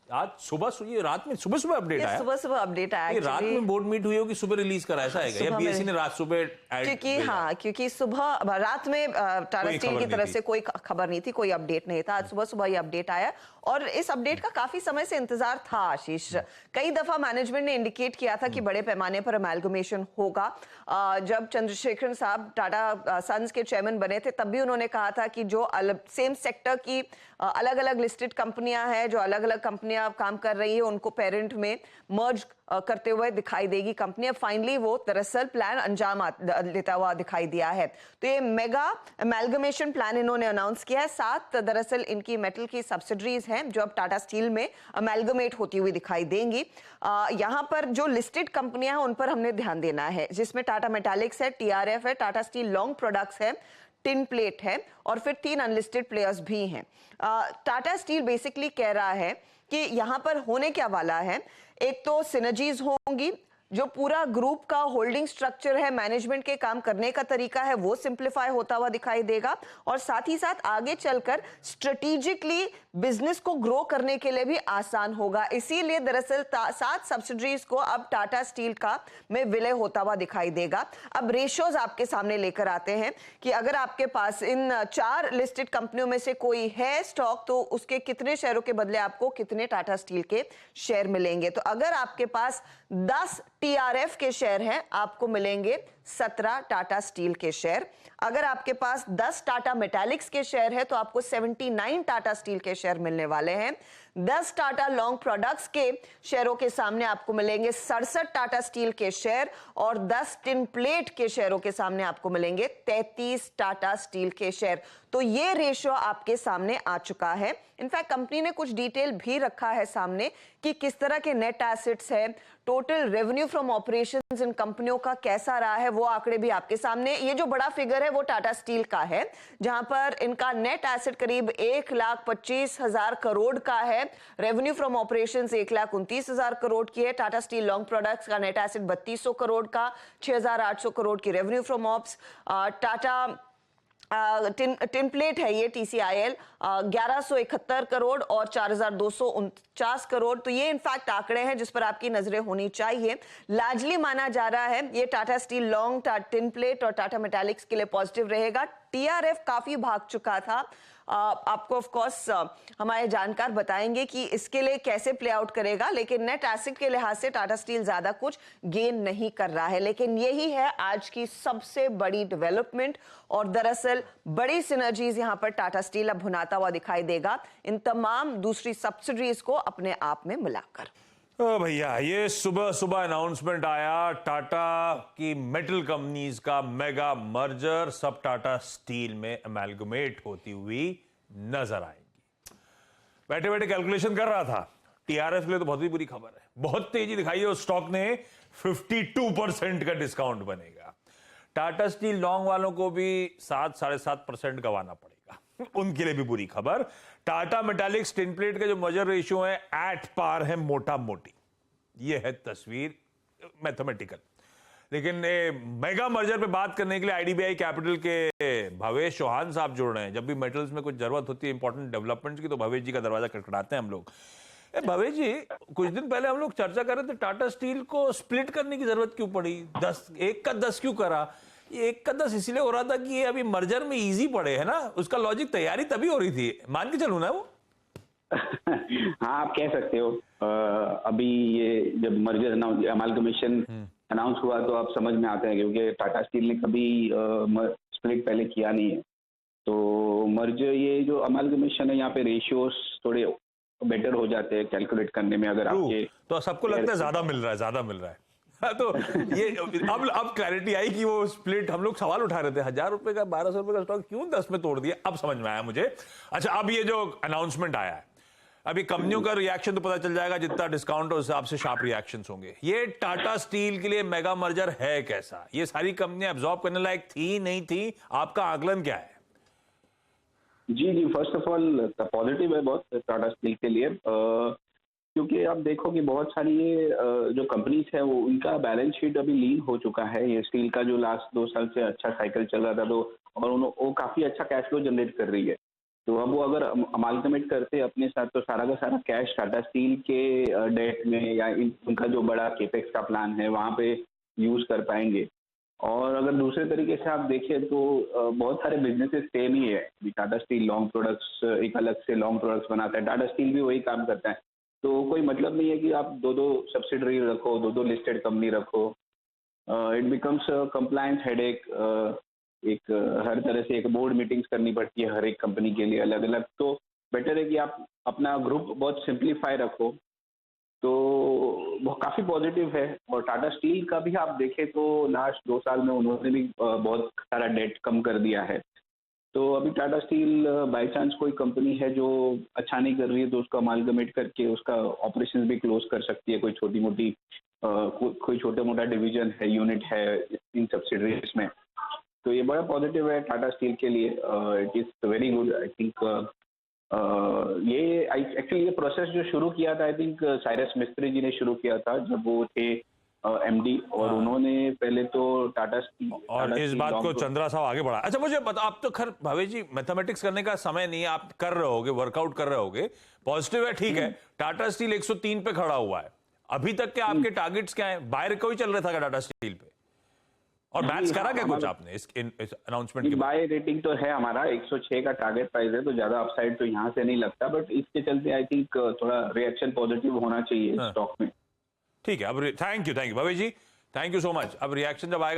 आज सुबह ये रात में सुबह अपडेट आया, सुबह अपडेट आया। रात में बोर्ड मीट हुई होगी, सुबह रिलीज करा, ऐसा है या बीएसई ने रात सुबह? क्योंकि सुबह रात में टाटा स्टील की तरफ से कोई खबर नहीं थी, कोई अपडेट नहीं था। आज सुबह ये अपडेट आया और इस अपडेट का काफी समय से इंतजार था आशीष। कई दफा मैनेजमेंट ने इंडिकेट किया था कि बड़े पैमाने पर अमेलगमेशन होगा। जब चंद्रशेखरन साहब टाटा सन्स के चेयरमैन बने थे तब भी उन्होंने कहा था कि जो सेम सेक्टर की अलग अलग लिस्टेड कंपनियां हैं, जो अलग अलग कंपनियां काम कर रही है, उनको पेरेंट में मर्ज करते हुए दिखाई देगी कंपनी। अब फाइनली वो दरअसल प्लान अंजाम लेता हुआ दिखाई दिया है। तो ये मेगा अमेलगमेशन प्लान इन्होंने अनाउंस किया है। 7 दरअसल इनकी मेटल की सब्सिडरीज हैं जो अब टाटा स्टील में अमेलगमेट होती हुई दिखाई देंगी। यहां पर जो लिस्टेड कंपनियां हैं उन पर हमने ध्यान देना है, जिसमें टाटा मेटालिक्स है, टीआरएफ है, टाटा स्टील लॉन्ग प्रोडक्ट्स है, टिन प्लेट है और फिर 3 अनलिस्टेड प्लेयर्स भी हैं। टाटा स्टील बेसिकली कह रहा है कि यहां पर होने क्या वाला है, एक तो सिनर्जीज होंगी, जो पूरा ग्रुप का होल्डिंग स्ट्रक्चर है, मैनेजमेंट के काम करने का तरीका है, वो सिंप्लीफाई होता हुआ दिखाई देगा और साथ ही साथ आगे चलकर स्ट्रेटेजिकली बिजनेस को ग्रो करने के लिए भी आसान होगा। इसीलिए दरअसल 7 सब्सिडरीज को अब टाटा स्टील का में विलय होता हुआ दिखाई देगा। अब रेशियोज आपके सामने लेकर आते हैं कि अगर आपके पास इन 4 लिस्टेड कंपनियों में से कोई है स्टॉक, तो उसके कितने शेयरों के बदले आपको कितने टाटा स्टील के शेयर मिलेंगे। तो अगर आपके पास 10 टीआरएफ के शेयर हैं, आपको मिलेंगे 17 टाटा स्टील के शेयर। अगर आपके पास 10 टाटा मेटालिक्स के शेयर है तो आपको 79 टाटा स्टील के शेयर मिलने वाले हैं। 10 टाटा लॉन्ग प्रोडक्ट्स के शेयरों के सामने आपको मिलेंगे 67 टाटा स्टील के शेयर और 10 टिन प्लेट के शेयरों के सामने आपको मिलेंगे 33 टाटा स्टील के शेयर। तो ये रेशियो आपके सामने आ चुका है। इनफैक्ट कंपनी ने कुछ डिटेल भी रखा है सामने कि किस तरह के नेट एसेट्स है, total revenue from operations in कंपनियों का कैसा रहा है, वो आंकड़े भी आपके सामने। ये जो बड़ा फिगर है वो टाटा स्टील का है, जहां पर इनका नेट एसेट करीब 1,25,000 करोड़ का है, रेवेन्यू फ्रॉम ऑपरेशंस 1,29,000 करोड़ की है। टाटा स्टील लॉन्ग प्रोडक्ट्स का नेट एसेट 3,200 करोड़ का, 6,800 करोड़ की revenue from ops. Tata tin plate है ये टीसीआईएल 1171 करोड़ और 4,249 करोड़। तो ये इनफैक्ट आंकड़े हैं जिस पर आपकी नजरें होनी चाहिए। लार्जली माना जा रहा है ये Tata steel long, tin plate और टाटा मेटालिक्स के लिए पॉजिटिव रहेगा। टीआरएफ काफी भाग चुका था। आपको ऑफ कोर्स हमारे जानकार बताएंगे कि इसके लिए कैसे प्ले आउट करेगा, लेकिन नेट एसेट के लिहाज से टाटा स्टील ज्यादा कुछ गेन नहीं कर रहा है। लेकिन यही है आज की सबसे बड़ी डेवलपमेंट और दरअसल बड़ी सिनर्जीज यहां पर टाटा स्टील अब भुनाता हुआ दिखाई देगा इन तमाम दूसरी सब्सिडरीज को अपने आप में मिलाकर। भैया ये सुबह अनाउंसमेंट आया टाटा की मेटल कंपनीज का मेगा मर्जर, सब टाटा स्टील में अमेलगमेट होती हुई नजर आएंगी। बैठे बैठे कैलकुलेशन कर रहा था, टीआरएफ के लिए तो बहुत ही बुरी खबर है, बहुत तेजी दिखाई है उस स्टॉक ने, 52% का डिस्काउंट बनेगा। टाटा स्टील लॉन्ग वालों को भी 7-7.5% गंवाना पड़ेगा, उनके लिए भी बुरी खबर। टाटा मेटालिक्स टिन प्लेट का जो मर्जर रेशियो है एट पार है, मोटा मोटी ये है तस्वीर मैथमेटिकल। लेकिन मेगा मर्जर पे बात करने के लिए आईडीबीआई कैपिटल के भवेश चौहान साहब जुड़ रहे हैं। जब भी मेटल्स में कुछ जरूरत होती है इंपॉर्टेंट डेवलपमेंट्स की तो भवेश जी का दरवाजा खटखटाते हैं हम लोग। भवेश जी, कुछ दिन पहले हम लोग चर्चा कर रहे थे टाटा स्टील को स्प्लिट करने की जरूरत क्यों पड़ी, 1 का 10 क्यों करा? ये 1 का 10 इसलिए हो रहा था कि ये अभी मर्जर में इजी पड़े है ना, उसका लॉजिक तैयारी तभी हो रही थी, मान के चलूं ना वो। हाँ आप कह सकते हो। अभी ये जब मर्जर अमालगमेशन अनाउंस हुआ तो आप समझ में आते हैं, क्योंकि टाटा स्टील ने कभी स्प्लिट पहले किया नहीं है। तो मर्जर ये जो अमालगमेशन है यहाँ पे रेशियोस थोड़े बेटर हो जाते हैं कैलकुलेट करने में। अगर आपके तो सबको लगता है ज्यादा मिल रहा है तो ये अब क्लैरिटी आई कि वो स्प्लिट, हम लोग सवाल उठा रहे थे 1,000 रुपए का 1,200 रुपए का स्टॉक क्यों 10 में तोड़ दिया, अब समझ में आया मुझे। अच्छा, अब ये जो अनाउंसमेंट आया है, अभी कंपनियों का रिएक्शन तो पता चल जाएगा, जितना डिस्काउंट है उस हिसाब से शार्प रिएक्शंस होंगे। ये टाटा स्टील के लिए मेगा मर्जर है कैसा, ये सारी कंपनियां एब्जॉर्ब करने लायक थी नहीं थी, आपका आकलन क्या है? जी, फर्स्ट ऑफ ऑल पॉजिटिव है बहुत टाटा स्टील के लिए, क्योंकि आप देखो कि बहुत सारी ये जो कंपनीज है वो उनका बैलेंस शीट अभी लीन हो चुका है। ये स्टील का जो लास्ट 2 साल से अच्छा साइकिल चल रहा था तो, और वो काफी अच्छा कैश फ्लो जनरेट कर रही है। तो अब वो अगर अमालगमेट करते अपने साथ तो सारा का सारा कैश टाटा स्टील के डेट में या उनका जो बड़ा केपेक्स का प्लान है वहाँ पे यूज कर पाएंगे। और अगर दूसरे तरीके से आप देखें तो बहुत सारे बिजनेसेस सेम ही है। टाटा स्टील लॉन्ग प्रोडक्ट्स एक अलग से लॉन्ग प्रोडक्ट्स बनाता है, टाटा स्टील भी वही काम करता है। तो कोई मतलब नहीं है कि आप दो दो सब्सिडरी रखो, दो दो लिस्टेड कंपनी रखो। It becomes compliance headache. एक हर तरह से एक बोर्ड मीटिंग्स करनी पड़ती है हर एक कंपनी के लिए अलग अलग। तो बेटर है कि आप अपना ग्रुप बहुत सिंप्लीफाई रखो। तो वो काफ़ी पॉजिटिव है। और टाटा स्टील का भी आप देखें तो लास्ट 2 साल में उन्होंने भी बहुत सारा डेट कम कर दिया है। तो अभी टाटा स्टील बाय चांस कोई कंपनी है जो अच्छा नहीं कर रही है तो उसका अमालगमेट करके उसका ऑपरेशंस भी क्लोज कर सकती है। कोई छोटी मोटी कोई छोटा मोटा डिवीजन है, यूनिट है इन सब्सिडरीज में। तो ये बड़ा पॉजिटिव है टाटा स्टील के लिए। It is very good. I think ये एक्चुअली ये प्रोसेस जो शुरू किया था आई थिंक साइरस मिस्त्री जी ने शुरू किया था जब वो थे एमडी। और उन्होंने पहले तो टाटा स्टील और इस बात को चंद्रा साहब आगे बढ़ा। अच्छा मुझे बता, आप तो खैर भावेश जी मैथमेटिक्स करने का समय नहीं है, आप कर रहे होगे, वर्कआउट कर रहे होगे, पॉजिटिव है, ठीक है। टाटा स्टील 103 पे खड़ा हुआ है, अभी तक के आपके टारगेट्स क्या है? बाय कोई चल रहा था क्या टाटा स्टील पे? और मैच करा क्या कुछ आपने इस अनाउंसमेंट के बाद? बाय रेटिंग तो है हमारा 106 का टारगेट प्राइस है, तो ज्यादा अपसाइड तो यहाँ से नहीं लगता। बट इसके चलते आई थिंक थोड़ा रिएक्शन पॉजिटिव होना चाहिए स्टॉक में। ठीक है, अब thank you Bhavesh ji, thank you so much. अब रिएक्शन जब आएगा